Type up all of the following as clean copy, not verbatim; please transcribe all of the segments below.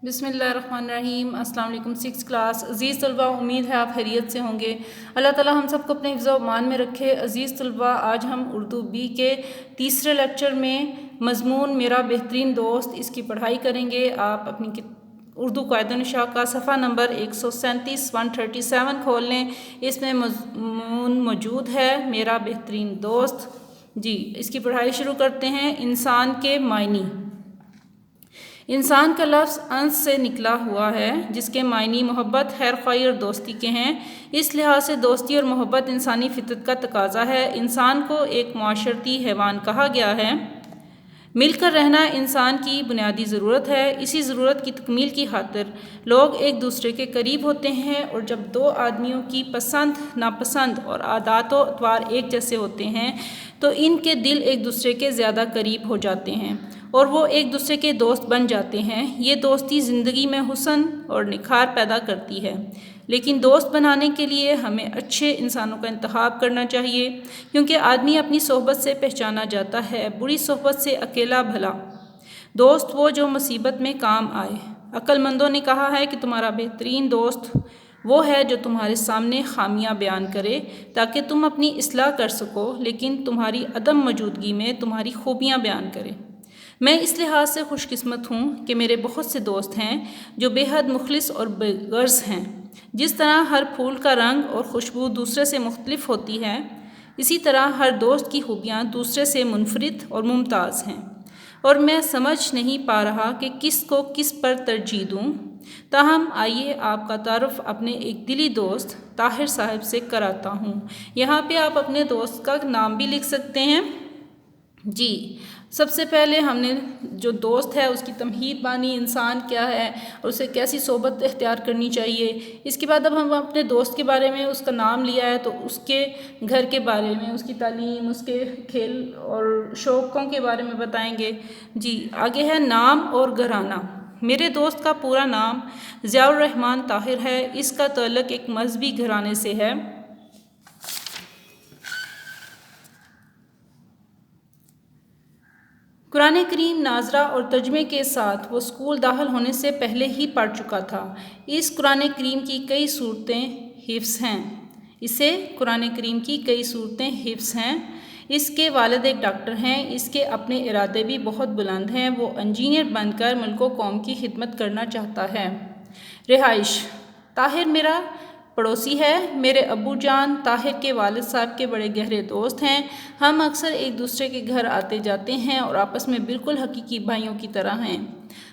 بسم اللہ الرحمن الرحیم۔ السلام علیکم 6 کلاس عزیز طلباء، امید ہے آپ خیریت سے ہوں گے۔ اللہ تعالی ہم سب کو اپنے حفظ و امان میں رکھے۔ عزیز طلباء، آج ہم اردو بی کے تیسرے لیکچر میں مضمون میرا بہترین دوست اس کی پڑھائی کریں گے۔ آپ اپنی اردو قاعدہ نشا کا صفحہ نمبر 137 137 کھول لیں۔ اس میں مضمون موجود ہے میرا بہترین دوست۔ جی، اس کی پڑھائی شروع کرتے ہیں۔ انسان کے معنی۔ انسان کا لفظ انس سے نکلا ہوا ہے، جس کے معنی محبت، خیر خواہی اور دوستی کے ہیں۔ اس لحاظ سے دوستی اور محبت انسانی فطرت کا تقاضا ہے۔ انسان کو ایک معاشرتی حیوان کہا گیا ہے۔ مل کر رہنا انسان کی بنیادی ضرورت ہے۔ اسی ضرورت کی تکمیل کی خاطر لوگ ایک دوسرے کے قریب ہوتے ہیں، اور جب دو آدمیوں کی پسند، ناپسند اور عادات و اطوار ایک جیسے ہوتے ہیں تو ان کے دل ایک دوسرے کے زیادہ قریب ہو جاتے ہیں اور وہ ایک دوسرے کے دوست بن جاتے ہیں۔ یہ دوستی زندگی میں حسن اور نکھار پیدا کرتی ہے، لیکن دوست بنانے کے لیے ہمیں اچھے انسانوں کا انتخاب کرنا چاہیے، کیونکہ آدمی اپنی صحبت سے پہچانا جاتا ہے، بری صحبت سے اکیلا بھلا۔ دوست وہ جو مصیبت میں کام آئے۔ عقل مندوں نے کہا ہے کہ تمہارا بہترین دوست وہ ہے جو تمہارے سامنے خامیاں بیان کرے تاکہ تم اپنی اصلاح کر سکو، لیکن تمہاری عدم موجودگی میں تمہاری خوبیاں بیان کرے۔ میں اس لحاظ سے خوش قسمت ہوں کہ میرے بہت سے دوست ہیں جو بے حد مخلص اور بے غرض ہیں۔ جس طرح ہر پھول کا رنگ اور خوشبو دوسرے سے مختلف ہوتی ہے، اسی طرح ہر دوست کی خوبیاں دوسرے سے منفرد اور ممتاز ہیں، اور میں سمجھ نہیں پا رہا کہ کس کو کس پر ترجیح دوں۔ تاہم آئیے آپ کا تعارف اپنے ایک دلی دوست طاہر صاحب سے کراتا ہوں۔ یہاں پہ آپ اپنے دوست کا نام بھی لکھ سکتے ہیں۔ جی، سب سے پہلے ہم نے جو دوست ہے اس کی تمہید بانی، انسان کیا ہے اور اسے کیسی صحبت اختیار کرنی چاہیے۔ اس کے بعد اب ہم اپنے دوست کے بارے میں اس کا نام لیا ہے تو اس کے گھر کے بارے میں، اس کی تعلیم، اس کے کھیل اور شوقوں کے بارے میں بتائیں گے۔ جی، آگے ہے نام اور گھرانہ۔ میرے دوست کا پورا نام ضیاء الرحمن طاہر ہے۔ اس کا تعلق ایک مذہبی گھرانے سے ہے۔ قرآن کریم ناظرہ اور ترجمے کے ساتھ وہ اسکول داخل ہونے سے پہلے ہی پڑھ چکا تھا۔ اس قرآن کریم کی کئی صورتیں حفظ ہیں۔ قرآن کریم کی کئی صورتیں حفظ ہیں۔ اس کے والد ایک ڈاکٹر ہیں۔ اس کے اپنے ارادے بھی بہت بلند ہیں۔ وہ انجینئر بن کر ملک و قوم کی خدمت کرنا چاہتا ہے۔ رہائش: طاہر میرا پڑوسی ہے۔ میرے ابو جان طاہر کے والد صاحب کے بڑے گہرے دوست ہیں۔ ہم اکثر ایک دوسرے کے گھر آتے جاتے ہیں اور آپس میں بالکل حقیقی بھائیوں کی طرح ہیں۔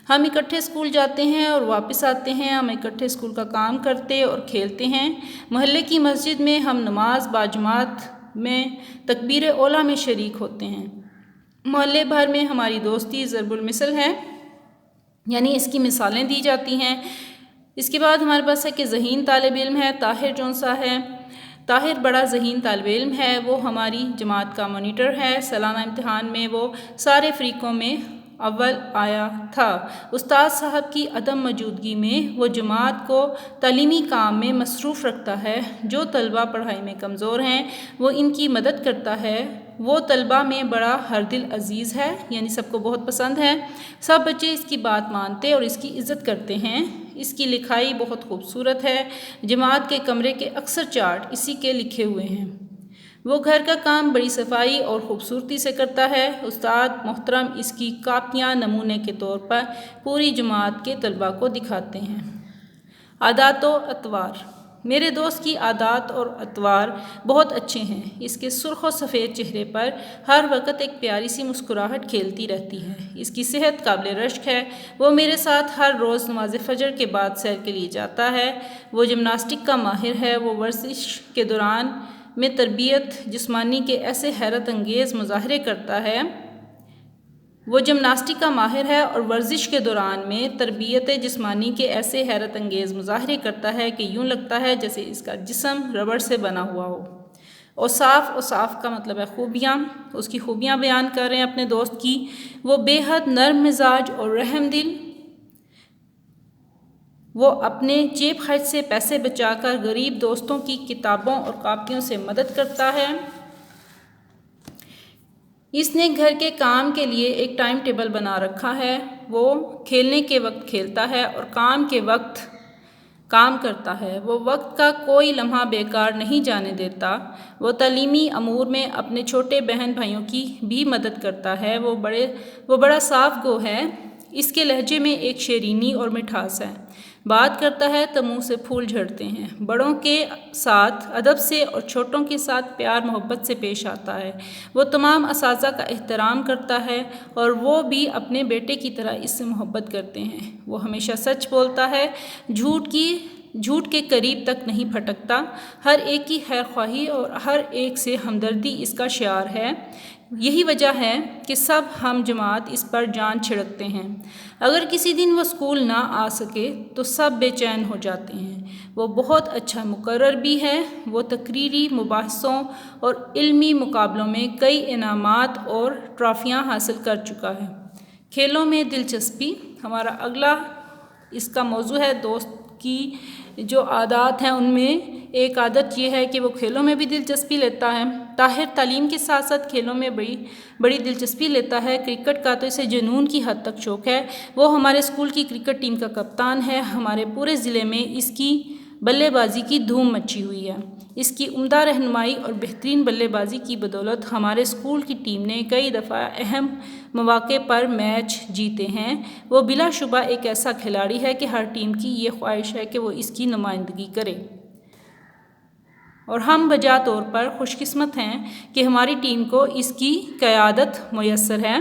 ہم اکٹھے اسکول جاتے ہیں اور واپس آتے ہیں۔ ہم اکٹھے اسکول کا کام کرتے اور کھیلتے ہیں۔ محلے کی مسجد میں ہم نماز باجماعت میں تکبیر اولیٰ میں شریک ہوتے ہیں۔ محلے بھر میں ہماری دوستی ضرب المثل ہے، یعنی اس کی مثالیں دی جاتی ہیں۔ اس کے بعد ہمارے پاس ہے کہ ذہین طالب علم ہے۔ طاہر جون سا ہے۔ طاہر بڑا ذہین طالب علم ہے۔ وہ ہماری جماعت کا مانیٹر ہے۔ سالانہ امتحان میں وہ سارے فریقوں میں اول آیا تھا۔ استاد صاحب کی عدم موجودگی میں وہ جماعت کو تعلیمی کام میں مصروف رکھتا ہے۔ جو طلباء پڑھائی میں کمزور ہیں وہ ان کی مدد کرتا ہے۔ وہ طلباء میں بڑا ہردل عزیز ہے، یعنی سب کو بہت پسند ہے۔ سب بچے اس کی بات مانتے اور اس کی عزت کرتے ہیں۔ اس کی لکھائی بہت خوبصورت ہے۔ جماعت کے کمرے کے اکثر چارٹ اسی کے لکھے ہوئے ہیں۔ وہ گھر کا کام بڑی صفائی اور خوبصورتی سے کرتا ہے۔ استاد محترم اس کی کاپیاں نمونے کے طور پر پوری جماعت کے طلباء کو دکھاتے ہیں۔ عادات و اطوار: میرے دوست کی عادات اور اطوار بہت اچھے ہیں۔ اس کے سرخ و سفید چہرے پر ہر وقت ایک پیاری سی مسکراہٹ کھیلتی رہتی ہے۔ اس کی صحت قابل رشک ہے۔ وہ میرے ساتھ ہر روز نماز فجر کے بعد سیر کے لیے جاتا ہے۔ وہ جمناسٹک کا ماہر ہے۔ وہ ورزش کے دوران میں تربیت جسمانی کے ایسے حیرت انگیز مظاہرے کرتا ہے۔ وہ جمناسٹک کا ماہر ہے اور ورزش کے دوران میں تربیت جسمانی کے ایسے حیرت انگیز مظاہرے کرتا ہے کہ یوں لگتا ہے جیسے اس کا جسم ربڑ سے بنا ہوا ہو۔ اوصاف کا مطلب ہے خوبیاں۔ اس کی خوبیاں بیان کر رہے ہیں اپنے دوست کی۔ وہ بے حد نرم مزاج اور رحم دل۔ وہ اپنے جیب خرچ سے پیسے بچا کر غریب دوستوں کی کتابوں اور کاپیوں سے مدد کرتا ہے۔ اس نے گھر کے کام کے لیے ایک ٹائم ٹیبل بنا رکھا ہے۔ وہ کھیلنے کے وقت کھیلتا ہے اور کام کے وقت کام کرتا ہے۔ وہ وقت کا کوئی لمحہ بیکار نہیں جانے دیتا۔ وہ تعلیمی امور میں اپنے چھوٹے بہن بھائیوں کی بھی مدد کرتا ہے۔ وہ بڑا صاف گو ہے۔ اس کے لہجے میں ایک شیرینی اور مٹھاس ہے۔ بات کرتا ہے تو منہ سے پھول جھڑتے ہیں۔ بڑوں کے ساتھ ادب سے اور چھوٹوں کے ساتھ پیار محبت سے پیش آتا ہے۔ وہ تمام اساتذہ کا احترام کرتا ہے اور وہ بھی اپنے بیٹے کی طرح اس سے محبت کرتے ہیں۔ وہ ہمیشہ سچ بولتا ہے، جھوٹ کے قریب تک نہیں پھٹکتا۔ ہر ایک کی خیر خواہی اور ہر ایک سے ہمدردی اس کا شعار ہے۔ یہی وجہ ہے کہ سب ہم جماعت اس پر جان چھڑکتے ہیں۔ اگر کسی دن وہ اسکول نہ آ سکے تو سب بے چین ہو جاتے ہیں۔ وہ بہت اچھا مقرر بھی ہے۔ وہ تقریری مباحثوں اور علمی مقابلوں میں کئی انعامات اور ٹرافیاں حاصل کر چکا ہے۔ کھیلوں میں دلچسپی۔ ہمارا اگلا اس کا موضوع ہے دوست کی جو عادات ہیں، ان میں ایک عادت یہ ہے کہ وہ کھیلوں میں بھی دلچسپی لیتا ہے۔ طاہر تعلیم کے ساتھ ساتھ کھیلوں میں بڑی دلچسپی لیتا ہے۔ کرکٹ کا تو اسے جنون کی حد تک شوق ہے۔ وہ ہمارے اسکول کی کرکٹ ٹیم کا کپتان ہے۔ ہمارے پورے ضلع میں اس کی بلے بازی کی دھوم مچی ہوئی ہے۔ اس کی عمدہ رہنمائی اور بہترین بلے بازی کی بدولت ہمارے اسکول کی ٹیم نے کئی دفعہ اہم مواقع پر میچ جیتے ہیں۔ وہ بلا شبہ ایک ایسا کھلاڑی ہے کہ ہر ٹیم کی یہ خواہش ہے کہ وہ اس کی نمائندگی کرے، اور ہم بجا طور پر خوش قسمت ہیں کہ ہماری ٹیم کو اس کی قیادت میسر ہے۔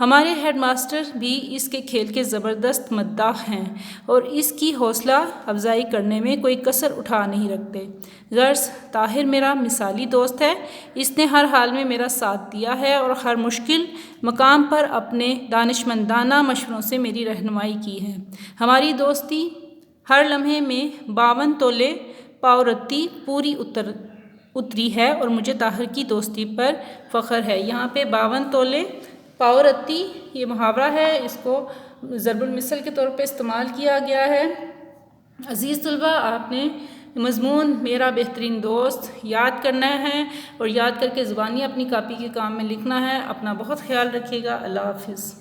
ہمارے ہیڈ ماسٹر بھی اس کے کھیل کے زبردست مداح ہیں اور اس کی حوصلہ افزائی کرنے میں کوئی کسر اٹھا نہیں رکھتے۔ غرض طاہر میرا مثالی دوست ہے۔ اس نے ہر حال میں میرا ساتھ دیا ہے اور ہر مشکل مقام پر اپنے دانشمندانہ مشوروں سے میری رہنمائی کی ہے۔ ہماری دوستی ہر لمحے میں 52 تولے پاؤ رتی پوری اتری ہے اور مجھے طاہر کی دوستی پر فخر ہے۔ یہاں پہ 52 تولے پاؤ رتی یہ محاورہ ہے، اس کو ضرب المثل کے طور پہ استعمال کیا گیا ہے۔ عزیز طلباء، آپ نے مضمون میرا بہترین دوست یاد کرنا ہے اور یاد کر کے زبانی اپنی کاپی کے کام میں لکھنا ہے۔ اپنا بہت خیال رکھیے گا۔ اللہ حافظ۔